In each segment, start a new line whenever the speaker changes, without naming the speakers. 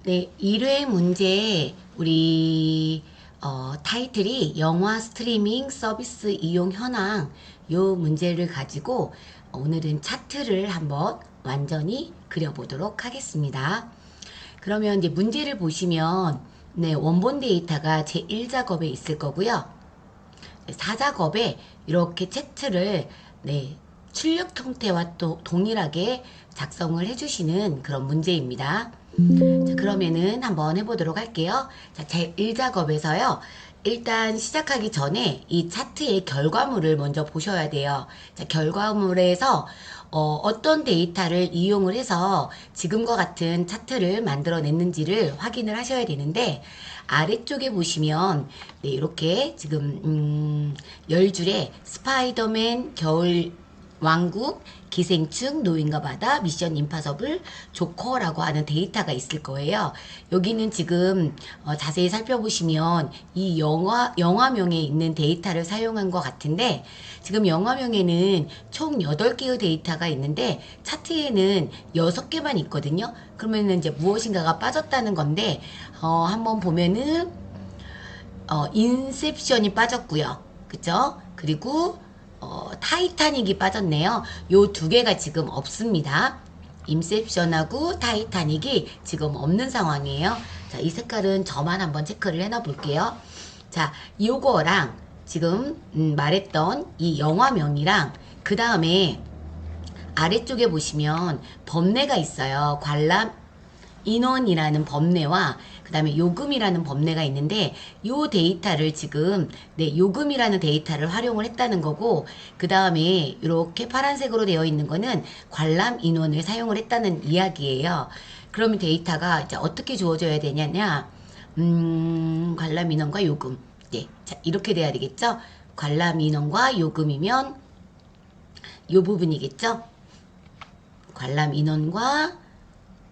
네, 1회 문제 우리 타이틀이 영화 스트리밍 서비스 이용 현황 요 문제를 가지고 오늘은 차트를 한번 완전히 그려보도록 하겠습니다. 그러면 이제 문제를 보시면 네, 원본 데이터가 제1작업에 있을 거고요. 4작업에 이렇게 차트를 네, 출력 형태와 또 동일하게 작성을 해주시는 그런 문제입니다. 자, 그러면은 한번 해보도록 할게요. 자, 제 1작업에서요. 일단 시작하기 전에 이 차트의 결과물을 먼저 보셔야 돼요. 자, 결과물에서 떤 데이터를 이용을 해서 지금과 같은 차트를 만들어냈는지를 확인을 하셔야 되는데 아래쪽에 보시면 네, 이렇게 지금 10줄에 스파이더맨 겨울 왕국, 기생충, 노인과 바다, 미션 임파서블, 조커라고 하는 데이터가 있을 거예요. 여기는 지금 자세히 살펴보시면 이 영화명에 있는 데이터를 사용한 것 같은데 지금 영화명에는 총 8개의 데이터가 있는데 차트에는 6개만 있거든요. 그러면은 이제 무엇인가가 빠졌다는 건데 한번 보면은 인셉션이 빠졌고요. 그죠? 그리고 타이타닉이 빠졌네요. 요 두 개가 지금 없습니다. 인셉션하고 타이타닉이 지금 없는 상황이에요. 자, 이 색깔은 저만 한번 체크를 해놔 볼게요. 자, 요거랑 지금 말했던 이 영화명이랑 그 다음에 아래쪽에 보시면 범례가 있어요. 관람 인원이라는 범례와 그 다음에 요금이라는 범례가 있는데 요 데이터를 지금 네 요금이라는 데이터를 활용을 했다는 거고 그 다음에 이렇게 파란색으로 되어 있는 거는 관람 인원을 사용을 했다는 이야기예요. 그러면 데이터가 이제 어떻게 주어져야 되냐냐 관람 인원과 요금 네, 자 이렇게 돼야 되겠죠. 관람 인원과 요금이면 요 부분이겠죠. 관람 인원과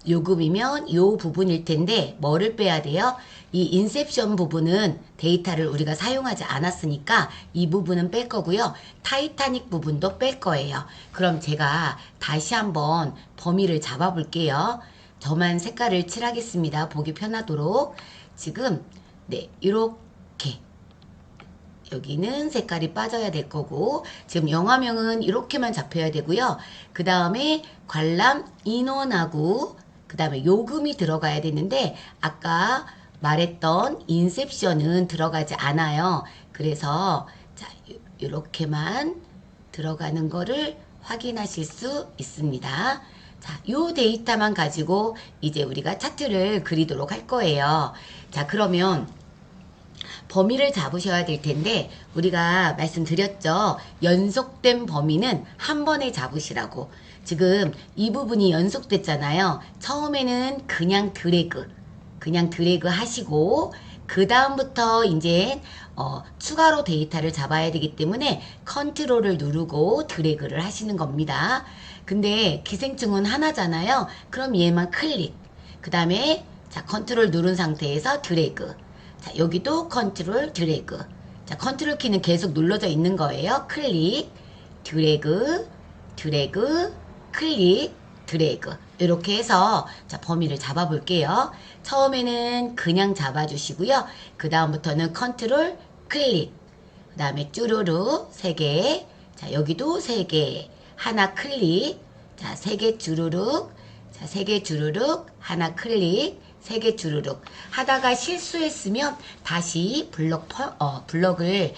요금이면 요 부분일 텐데 뭐를 빼야 돼요? 이 인셉션 부분은 데이터를 우리가 사용하지 않았으니까 이 부분은 뺄 거고요. 타이타닉 부분도 뺄 거예요. 그럼 제가 다시 한번 범위를 잡아 볼게요. 저만 색깔을 칠하겠습니다. 보기 편하도록. 지금 네 이렇게 여기는 색깔이 빠져야 될 거고 지금 영화명은 이렇게만 잡혀야 되고요. 그 다음에 관람 인원하고 그 다음에 요금이 들어가야 되는데 아까 말했던 인셉션은 들어가지 않아요. 그래서 자 이렇게만 들어가는 거를 확인하실 수 있습니다. 자, 요 데이터만 가지고 이제 우리가 차트를 그리도록 할 거예요. 자, 그러면 범위를 잡으셔야 될 텐데 우리가 말씀드렸죠. 연속된 범위는 한 번에 잡으시라고. 지금 이 부분이 연속됐잖아요. 처음에는 그냥 드래그 하시고 그 다음부터 이제 추가로 데이터를 잡아야 되기 때문에 컨트롤을 누르고 드래그를 하시는 겁니다. 근데 기생충은 하나잖아요. 그럼 얘만 클릭. 그 다음에 자 컨트롤 누른 상태에서 드래그. 자, 여기도 컨트롤 드래그. 자, 컨트롤 키는 계속 눌러져 있는 거예요. 클릭, 드래그, 드래그, 클릭, 드래그. 이렇게 해서 자, 범위를 잡아 볼게요. 처음에는 그냥 잡아 주시고요. 그 다음부터는 컨트롤, 클릭. 그 다음에 쭈루루 3개. 자, 여기도 3개. 하나 클릭. 자, 3개 주르륵. 자, 3개 주르륵. 하나 클릭. 3개 주르륵 하다가 실수했으면 다시 블럭을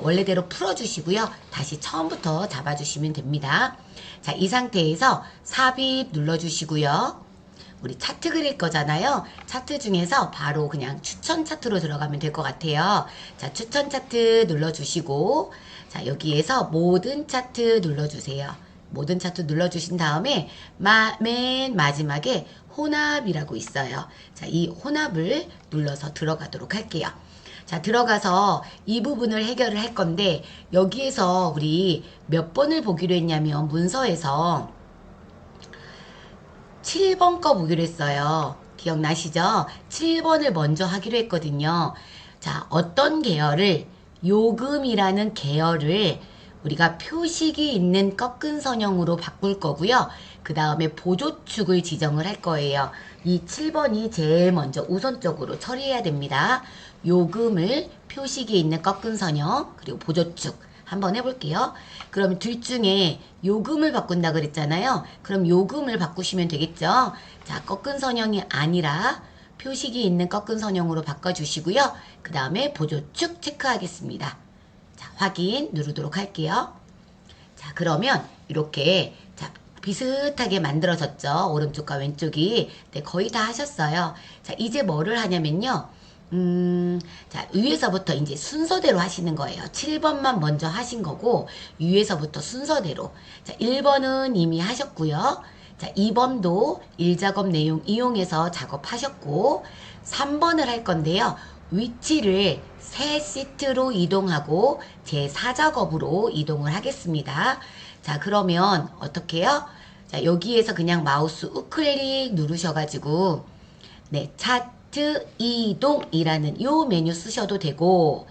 원래대로 풀어주시고요. 다시 처음부터 잡아주시면 됩니다. 자, 이 상태에서 삽입 눌러주시고요. 우리 차트 그릴 거잖아요. 차트 중에서 바로 그냥 추천 차트로 들어가면 될 것 같아요. 자, 추천 차트 눌러주시고 자, 여기에서 모든 차트 눌러주세요. 모든 차트 눌러주신 다음에 맨 마지막에 혼합이라고 있어요. 자, 이 혼합을 눌러서 들어가도록 할게요. 자, 들어가서 이 부분을 해결을 할 건데 여기에서 우리 몇 번을 보기로 했냐면 문서에서 7번 거 보기로 했어요. 기억나시죠? 7번을 먼저 하기로 했거든요. 자, 어떤 계열을 요금이라는 계열을 우리가 표식이 있는 꺾은 선형으로 바꿀 거고요. 그 다음에 보조축을 지정을 할 거예요. 이 7번이 제일 먼저 우선적으로 처리해야 됩니다. 요금을 표식에 있는 꺾은 선형 그리고 보조축 한번 해볼게요. 그럼 둘 중에 요금을 바꾼다 그랬잖아요. 그럼 요금을 바꾸시면 되겠죠. 자, 꺾은 선형이 아니라 표식이 있는 꺾은 선형으로 바꿔주시고요. 그 다음에 보조축 체크하겠습니다. 자, 확인 누르도록 할게요. 자, 그러면 이렇게 자, 비슷하게 만들어졌죠. 오른쪽과 왼쪽이. 네, 거의 다 하셨어요. 자, 이제 뭐를 하냐면요. 자, 위에서부터 이제 순서대로 하시는 거예요. 7번만 먼저 하신 거고, 위에서부터 순서대로. 자, 1번은 이미 하셨고요. 자, 2번도 1작업 내용 이용해서 작업하셨고, 3번을 할 건데요. 위치를 새 시트로 이동하고 제 4작업으로 이동을 하겠습니다. 자, 그러면 어떻게 해요? 자, 여기에서 그냥 마우스 우클릭 누르셔가지고, 네, 차트 이동이라는 요 메뉴 쓰셔도 되고,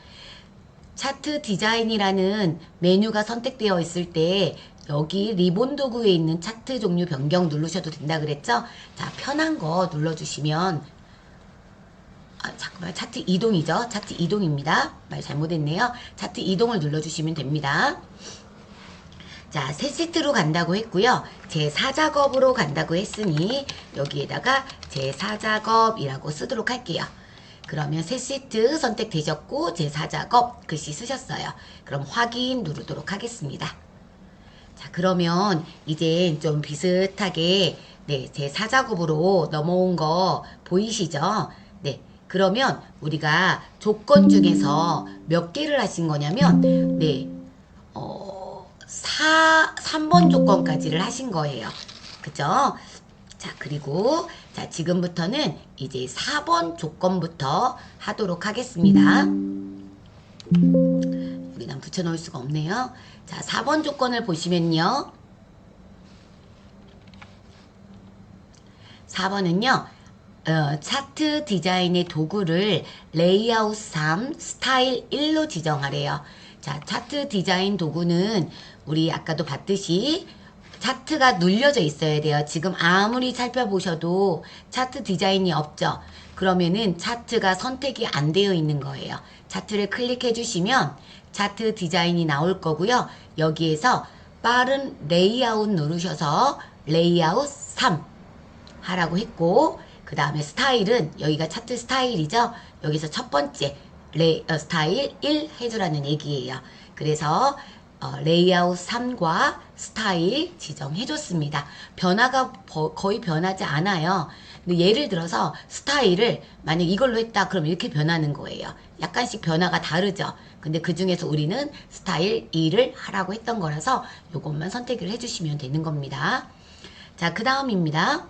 차트 디자인이라는 메뉴가 선택되어 있을 때 여기 리본 도구에 있는 차트 종류 변경 누르셔도 된다 그랬죠? 자, 편한 거 눌러주시면 잠깐만, 차트 이동이죠? 차트 이동입니다. 말 잘못했네요. 차트 이동을 눌러주시면 됩니다. 자, 새 시트로 간다고 했고요. 제 4작업으로 간다고 했으니 여기에다가 제 4작업이라고 쓰도록 할게요. 그러면 새 시트 선택되셨고 제 4작업 글씨 쓰셨어요. 그럼 확인 누르도록 하겠습니다. 자, 그러면 이제 좀 비슷하게 네, 제 4작업으로 넘어온 거 보이시죠? 네. 그러면 우리가 조건 중에서 몇 개를 하신 거냐면 네. 3번 조건까지를 하신 거예요. 그죠? 자, 그리고 자, 지금부터는 이제 4번 조건부터 하도록 하겠습니다. 여기다 붙여놓을 수가 없네요. 자, 4번 조건을 보시면요. 4번은요. 차트 디자인의 도구를 레이아웃 3, 스타일 1로 지정하래요. 자, 차트 디자인 도구는 우리 아까도 봤듯이 차트가 눌려져 있어야 돼요. 지금 아무리 살펴보셔도 차트 디자인이 없죠. 그러면은 차트가 선택이 안 되어 있는 거예요. 차트를 클릭해 주시면 차트 디자인이 나올 거고요. 여기에서 빠른 레이아웃 누르셔서 레이아웃 3 하라고 했고, 그 다음에 스타일은 여기가 차트 스타일이죠. 여기서 첫 번째 스타일 1 해주라는 얘기예요. 그래서 레이아웃 3과 스타일 지정해줬습니다. 변화가 거의 변하지 않아요. 근데 예를 들어서 스타일을 만약 이걸로 했다 그럼 이렇게 변하는 거예요. 약간씩 변화가 다르죠. 근데 그 중에서 우리는 스타일 2를 하라고 했던 거라서 이것만 선택을 해주시면 되는 겁니다. 자, 그 다음입니다.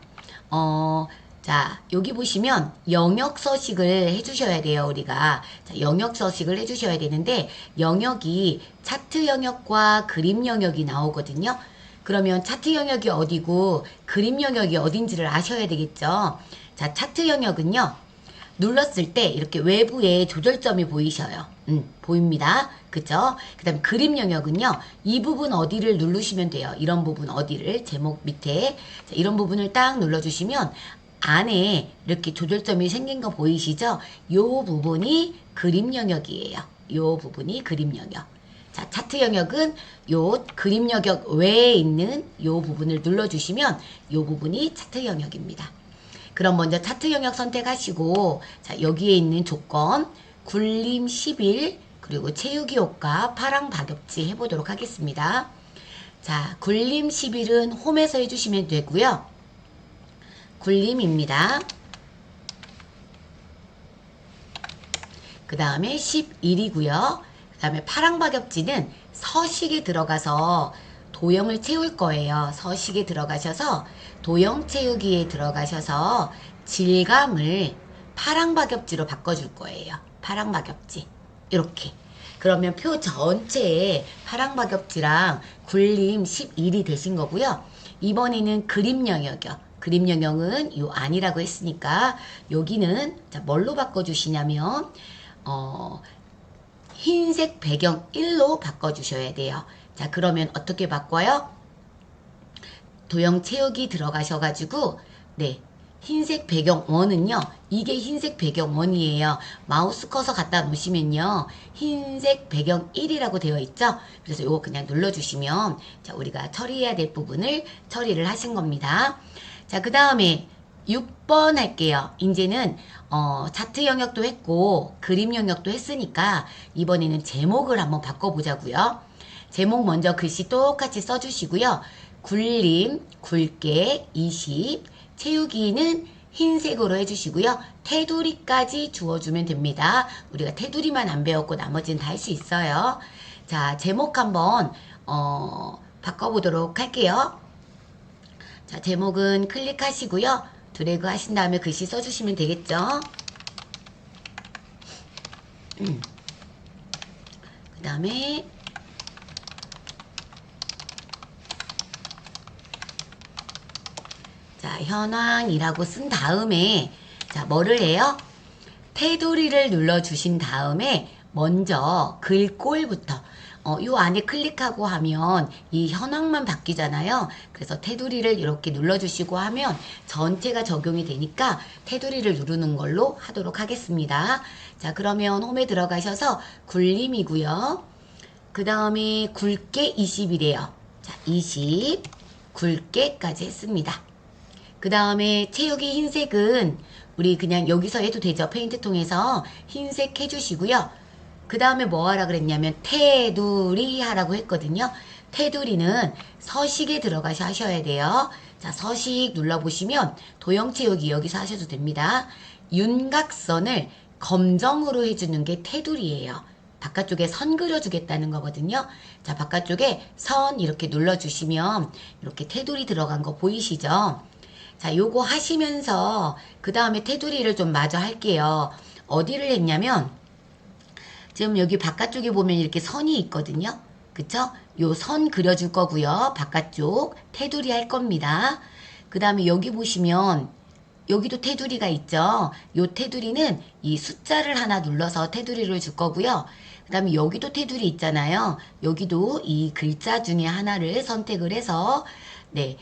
자, 여기 보시면 영역 서식을 해주셔야 돼요, 우리가. 자, 영역 서식을 해주셔야 되는데, 영역이 차트 영역과 그림 영역이 나오거든요. 그러면 차트 영역이 어디고, 그림 영역이 어딘지를 아셔야 되겠죠. 자, 차트 영역은요, 눌렀을 때 이렇게 외부에 조절점이 보이셔요. 보입니다. 그죠? 그 다음 그림 영역은요. 이 부분 어디를 누르시면 돼요. 이런 부분 어디를 제목 밑에 자, 이런 부분을 딱 눌러주시면 안에 이렇게 조절점이 생긴 거 보이시죠? 요 부분이 그림 영역이에요. 요 부분이 그림 영역. 자, 차트 영역은 요 그림 영역 외에 있는 요 부분을 눌러주시면 요 부분이 차트 영역입니다. 그럼 먼저 차트 영역 선택하시고 자, 여기에 있는 조건 굴림 10일 그리고 채우기 효과 파랑 박엽지 해보도록 하겠습니다. 자, 굴림 10일은 홈에서 해주시면 되고요. 굴림입니다. 그 다음에 11이고요. 그 다음에 파랑 박엽지는 서식에 들어가서 도형을 채울 거예요. 서식에 들어가셔서 도형 채우기에 들어가셔서 질감을 파랑 박엽지로 바꿔줄 거예요. 파랑 박엽지 이렇게. 그러면 표 전체에 파랑 박엽지랑 굴림 11이 되신 거고요. 이번에는 그림 영역이요. 그림 영역은 요 안이라고 했으니까 여기는 자, 뭘로 바꿔주시냐면 흰색 배경 1로 바꿔주셔야 돼요. 자, 그러면 어떻게 바꿔요? 도형 채우기 들어가셔가지고 네 흰색 배경 원은요 이게 흰색 배경 원이에요. 마우스 커서 갖다 놓으시면요 흰색 배경 1이라고 되어 있죠. 그래서 요거 그냥 눌러주시면 자 우리가 처리해야 될 부분을 처리를 하신 겁니다. 자 그 다음에 6번 할게요. 이제는 차트 영역도 했고 그림 영역도 했으니까 이번에는 제목을 한번 바꿔보자고요. 제목 먼저 글씨 똑같이 써주시고요. 굴림, 굵게 20, 채우기는 흰색으로 해주시고요. 테두리까지 주어주면 됩니다. 우리가 테두리만 안 배웠고 나머지는 다 할 수 있어요. 자, 제목 한번 바꿔보도록 할게요. 자, 제목은 클릭하시고요. 드래그 하신 다음에 글씨 써주시면 되겠죠. 그 다음에 자, 현황이라고 쓴 다음에 자, 뭐를 해요? 테두리를 눌러주신 다음에 먼저 글꼴부터 요 안에 클릭하고 하면 이 현황만 바뀌잖아요. 그래서 테두리를 이렇게 눌러주시고 하면 전체가 적용이 되니까 테두리를 누르는 걸로 하도록 하겠습니다. 자, 그러면 홈에 들어가셔서 굴림이고요. 그 다음에 굵게 20이래요. 자, 20 굵게까지 했습니다. 그 다음에 채우기 흰색은 우리 그냥 여기서 해도 되죠. 페인트 통해서 흰색 해주시고요. 그 다음에 뭐 하라 그랬냐면 테두리 하라고 했거든요. 테두리는 서식에 들어가셔 하셔야 돼요. 자, 서식 눌러보시면 도형 채우기 여기서 하셔도 됩니다. 윤곽선을 검정으로 해주는 게 테두리예요. 바깥쪽에 선 그려주겠다는 거거든요. 자, 바깥쪽에 선 이렇게 눌러주시면 이렇게 테두리 들어간 거 보이시죠? 자, 요거 하시면서 그 다음에 테두리를 좀 마저 할게요. 어디를 했냐면 지금 여기 바깥쪽에 보면 이렇게 선이 있거든요. 그쵸? 요 선 그려줄 거고요. 바깥쪽 테두리 할 겁니다. 그 다음에 여기 보시면 여기도 테두리가 있죠. 요 테두리는 이 숫자를 하나 눌러서 테두리를 줄 거고요. 그 다음에 여기도 테두리 있잖아요. 여기도 이 글자 중에 하나를 선택을 해서 네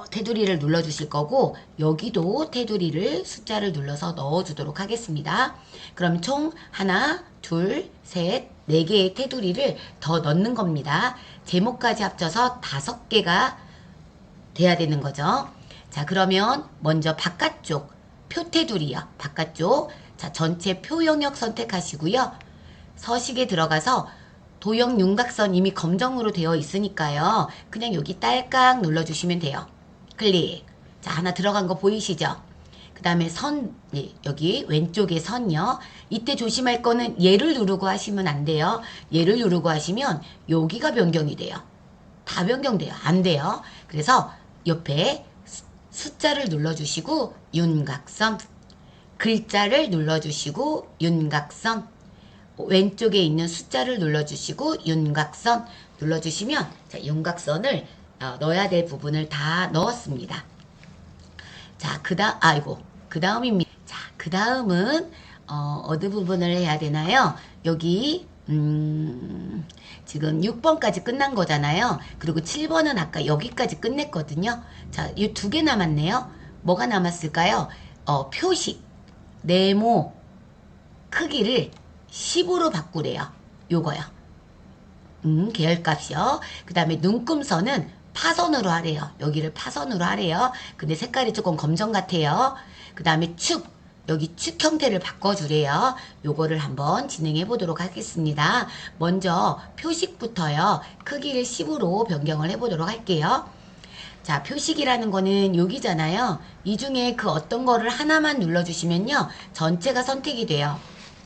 테두리를 눌러주실 거고 여기도 테두리를 숫자를 눌러서 넣어주도록 하겠습니다. 그럼 총 하나, 둘, 셋, 네 개의 테두리를 더 넣는 겁니다. 제목까지 합쳐서 5개가 돼야 되는 거죠. 자, 그러면 먼저 바깥쪽 표 테두리요. 바깥쪽 자 전체 표 영역 선택하시고요. 서식에 들어가서 도형 윤곽선 이미 검정으로 되어 있으니까요. 그냥 여기 딸깍 눌러주시면 돼요. 클릭. 자, 하나 들어간 거 보이시죠? 그 다음에 선, 네, 여기 왼쪽에 선요. 이때 조심할 거는 얘를 누르고 하시면 안 돼요. 얘를 누르고 하시면 여기가 변경이 돼요. 다 변경돼요. 안 돼요. 그래서 옆에 숫자를 눌러주시고 윤곽선, 글자를 눌러주시고 윤곽선, 왼쪽에 있는 숫자를 눌러주시고 윤곽선 눌러주시면 자, 윤곽선을 넣어야 될 부분을 다 넣었습니다. 자, 그 다음입니다. 자, 그 다음은 어느 부분을 해야 되나요? 여기 지금 6번까지 끝난 거잖아요. 그리고 7번은 아까 여기까지 끝냈거든요. 자, 이 2개 남았네요. 뭐가 남았을까요? 표식, 네모, 크기를 10으로 바꾸래요. 요거요. 계열값이요. 그 다음에 눈금선은 파선으로 하래요. 여기를 파선으로 하래요. 근데 색깔이 조금 검정 같아요. 그 다음에 축, 여기 축 형태를 바꿔주래요. 요거를 한번 진행해 보도록 하겠습니다. 먼저 표식부터요. 크기를 10으로 변경을 해 보도록 할게요. 자, 표식이라는 거는 여기잖아요. 이 중에 그 어떤 거를 하나만 눌러주시면요. 전체가 선택이 돼요.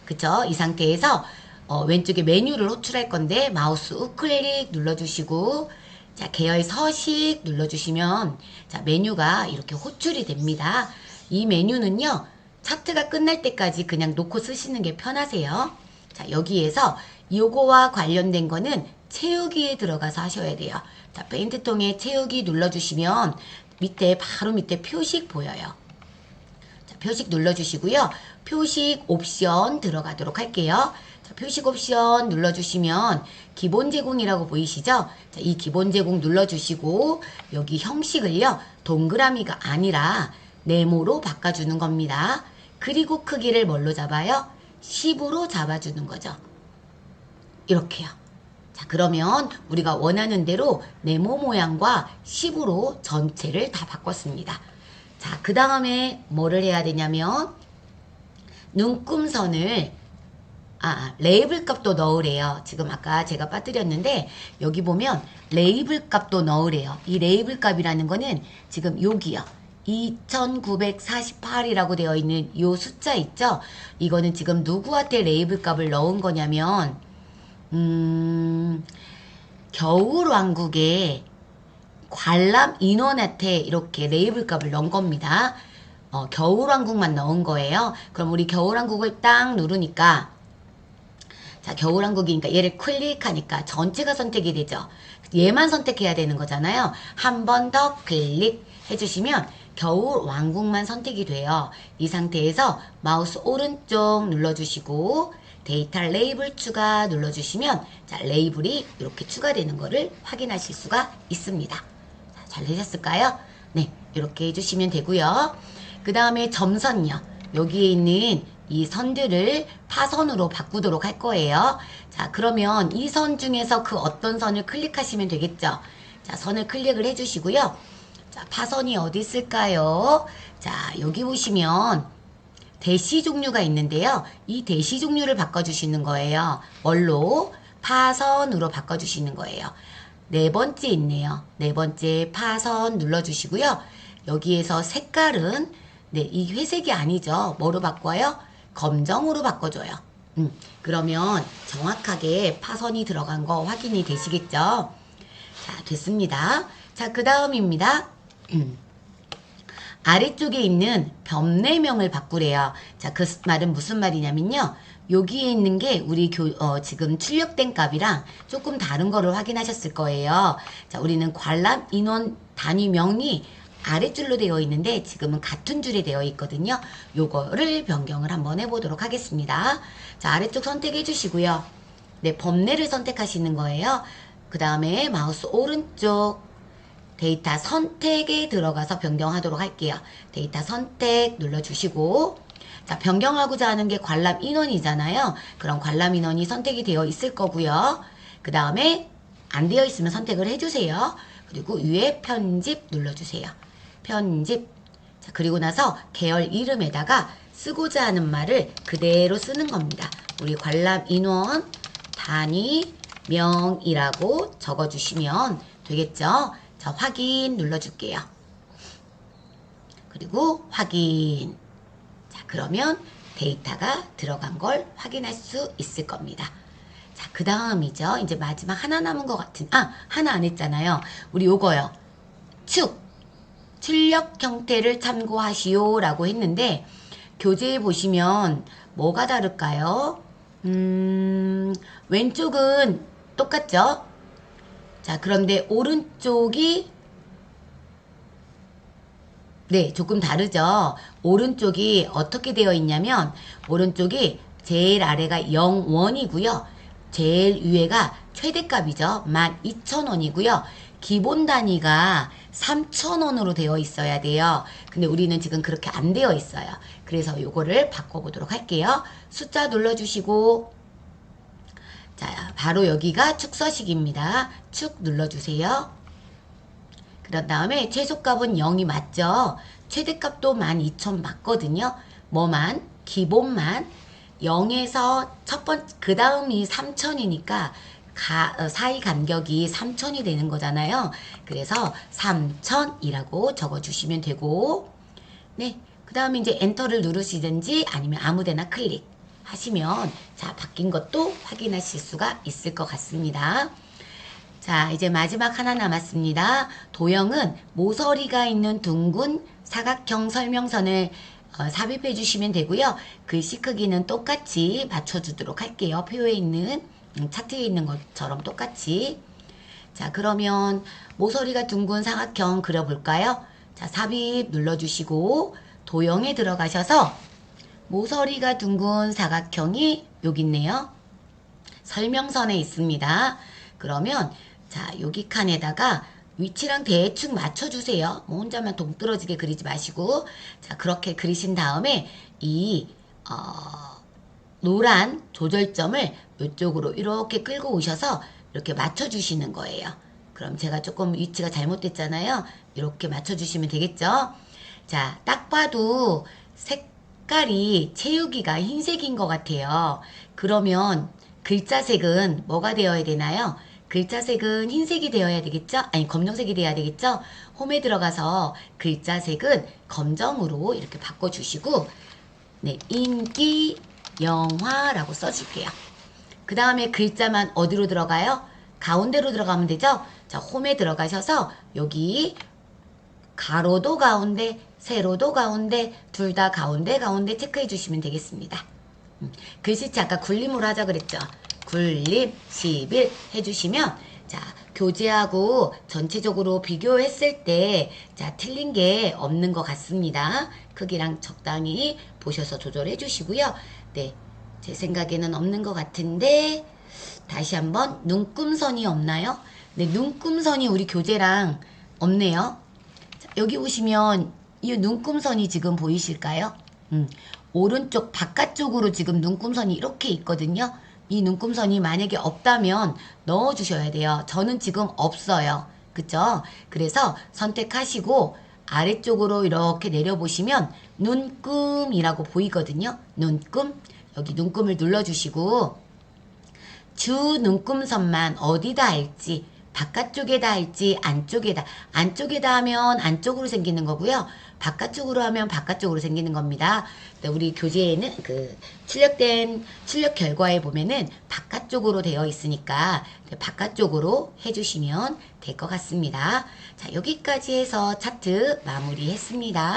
그쵸? 이 상태에서 왼쪽에 메뉴를 호출할 건데 마우스 우클릭 눌러주시고 자, 계열 서식 눌러주시면 자, 메뉴가 이렇게 호출이 됩니다. 이 메뉴는요. 차트가 끝날 때까지 그냥 놓고 쓰시는 게 편하세요. 자, 여기에서 요거와 관련된 거는 채우기에 들어가서 하셔야 돼요. 자, 페인트통에 채우기 눌러주시면 밑에 바로 밑에 표식 보여요. 자, 표식 눌러주시고요. 표식 옵션 들어가도록 할게요. 자, 표식 옵션 눌러주시면 기본 제공이라고 보이시죠? 자, 이 기본 제공 눌러주시고 여기 형식을요. 동그라미가 아니라 네모로 바꿔주는 겁니다. 그리고 크기를 뭘로 잡아요? 10으로 잡아주는 거죠. 이렇게요. 자, 그러면 우리가 원하는 대로 네모 모양과 10으로 전체를 다 바꿨습니다. 자, 그 다음에 뭐를 해야 되냐면 눈금선을 레이블 값도 넣으래요. 지금 아까 제가 빠뜨렸는데 여기 보면 레이블 값도 넣으래요. 이 레이블 값이라는 거는 지금 여기요. 2948이라고 되어 있는 요 숫자 있죠? 이거는 지금 누구한테 레이블 값을 넣은 거냐면 겨울왕국의 관람 인원한테 이렇게 레이블 값을 넣은 겁니다. 겨울왕국만 넣은 거예요. 그럼 우리 겨울왕국을 딱 누르니까 자, 겨울왕국이니까 얘를 클릭하니까 전체가 선택이 되죠. 얘만 선택해야 되는 거잖아요. 한 번 더 클릭해 주시면 겨울왕국만 선택이 돼요. 이 상태에서 마우스 오른쪽 눌러주시고 데이터 레이블 추가 눌러주시면 자, 레이블이 이렇게 추가되는 거를 확인하실 수가 있습니다. 자, 잘 되셨을까요? 네, 이렇게 해주시면 되고요. 그 다음에 점선요. 여기에 있는 이 선들을 파선으로 바꾸도록 할 거예요. 자, 그러면 이 선 중에서 그 어떤 선을 클릭하시면 되겠죠. 자, 선을 클릭을 해주시고요. 자, 파선이 어디 있을까요? 자, 여기 보시면 대시 종류가 있는데요. 이 대시 종류를 바꿔주시는 거예요. 뭘로? 파선으로 바꿔주시는 거예요. 네 번째 있네요. 네 번째 파선 눌러주시고요. 여기에서 색깔은 네, 이 회색이 아니죠. 뭐로 바꿔요? 검정으로 바꿔줘요. 그러면 정확하게 파선이 들어간 거 확인이 되시겠죠? 자, 됐습니다. 자, 그 다음입니다. 아래쪽에 있는 변내명을 바꾸래요. 자, 그 말은 무슨 말이냐면요. 여기에 있는 게 우리 지금 출력된 값이랑 조금 다른 거를 확인하셨을 거예요. 자, 우리는 관람 인원 단위명이 아랫줄로 되어 있는데 지금은 같은 줄에 되어 있거든요. 요거를 변경을 한번 해보도록 하겠습니다. 자, 아래쪽 선택해 주시고요. 네, 범례를 선택하시는 거예요. 그 다음에 마우스 오른쪽 데이터 선택에 들어가서 변경하도록 할게요. 데이터 선택 눌러주시고 자, 변경하고자 하는 게 관람 인원이잖아요. 그럼 관람 인원이 선택이 되어 있을 거고요. 그 다음에 안 되어 있으면 선택을 해주세요. 그리고 위에 편집 눌러주세요. 편집. 자, 그리고 나서 계열 이름에다가 쓰고자 하는 말을 그대로 쓰는 겁니다. 우리 관람 인원 단위명이라고 적어주시면 되겠죠. 자, 확인 눌러줄게요. 그리고 확인. 자, 그러면 데이터가 들어간 걸 확인할 수 있을 겁니다. 자, 그 다음이죠. 이제 마지막 하나 남은 것 같은, 하나 안 했잖아요. 우리 요거요. 출력 형태를 참고하시오 라고 했는데, 교재에 보시면 뭐가 다를까요? 왼쪽은 똑같죠? 자, 그런데 오른쪽이 네, 조금 다르죠. 오른쪽이 어떻게 되어 있냐면 오른쪽이 제일 아래가 0, 1이고요. 제일 위에가 최대값이죠. 12,000원이고요. 기본 단위가 3,000원으로 되어 있어야 돼요. 근데 우리는 지금 그렇게 안 되어 있어요. 그래서 요거를 바꿔보도록 할게요. 숫자 눌러주시고 자, 바로 여기가 축서식입니다. 축 눌러주세요. 그런 다음에 최소값은 0이 맞죠? 최대값도 12,000 맞거든요. 뭐만? 기본만 0에서 그 다음이 3,000이니까 사이 간격이 3,000이 되는 거잖아요. 그래서 3,000이라고 적어주시면 되고 네, 그 다음에 이제 엔터를 누르시든지 아니면 아무데나 클릭하시면 자, 바뀐 것도 확인하실 수가 있을 것 같습니다. 자, 이제 마지막 하나 남았습니다. 도형은 모서리가 있는 둥근 사각형 설명선을 삽입해 주시면 되고요. 글씨 크기는 똑같이 맞춰주도록 할게요. 표에 있는 차트에 있는 것처럼 똑같이. 자, 그러면 모서리가 둥근 사각형 그려볼까요? 자, 삽입 눌러주시고 도형에 들어가셔서 모서리가 둥근 사각형이 여기 있네요. 설명선에 있습니다. 그러면 자, 여기 칸에다가 위치랑 대충 맞춰주세요. 뭐 혼자만 동떨어지게 그리지 마시고 자, 그렇게 그리신 다음에 이 노란 조절점을 이쪽으로 이렇게 끌고 오셔서 이렇게 맞춰주시는 거예요. 그럼 제가 조금 위치가 잘못됐잖아요. 이렇게 맞춰주시면 되겠죠? 자, 딱 봐도 색깔이 채우기가 흰색인 것 같아요. 그러면 글자색은 뭐가 되어야 되나요? 글자색은 흰색이 되어야 되겠죠? 아니, 검정색이 되어야 되겠죠? 홈에 들어가서 글자색은 검정으로 이렇게 바꿔주시고, 네, 인기 영화라고 써줄게요. 그 다음에 글자만 어디로 들어가요? 가운데로 들어가면 되죠? 자, 홈에 들어가셔서 여기 가로도 가운데, 세로도 가운데, 둘 다 가운데, 가운데 체크해 주시면 되겠습니다. 글씨체 아까 굴림으로 하자 그랬죠? 굴림 11 해주시면 자, 교재하고 전체적으로 비교했을 때 자, 틀린 게 없는 것 같습니다. 크기랑 적당히 보셔서 조절해 주시고요. 네, 제 생각에는 없는 것 같은데 다시 한번 눈금선이 없나요? 네, 눈금선이 우리 교재랑 없네요. 자, 여기 보시면 이 눈금선이 지금 보이실까요? 오른쪽 바깥쪽으로 지금 눈금선이 이렇게 있거든요. 이 눈금선이 만약에 없다면 넣어주셔야 돼요. 저는 지금 없어요. 그쵸? 그래서 선택하시고 아래쪽으로 이렇게 내려보시면 눈금이라고 보이거든요. 눈금. 여기 눈금을 눌러주시고 주 눈금선만 어디다 할지 바깥쪽에다 할지 안쪽에다 하면 안쪽으로 생기는 거고요. 바깥쪽으로 하면 바깥쪽으로 생기는 겁니다. 우리 교재에는 그 출력 결과에 보면은 바깥쪽으로 되어 있으니까 바깥쪽으로 해주시면 될 것 같습니다. 자, 여기까지 해서 차트 마무리했습니다.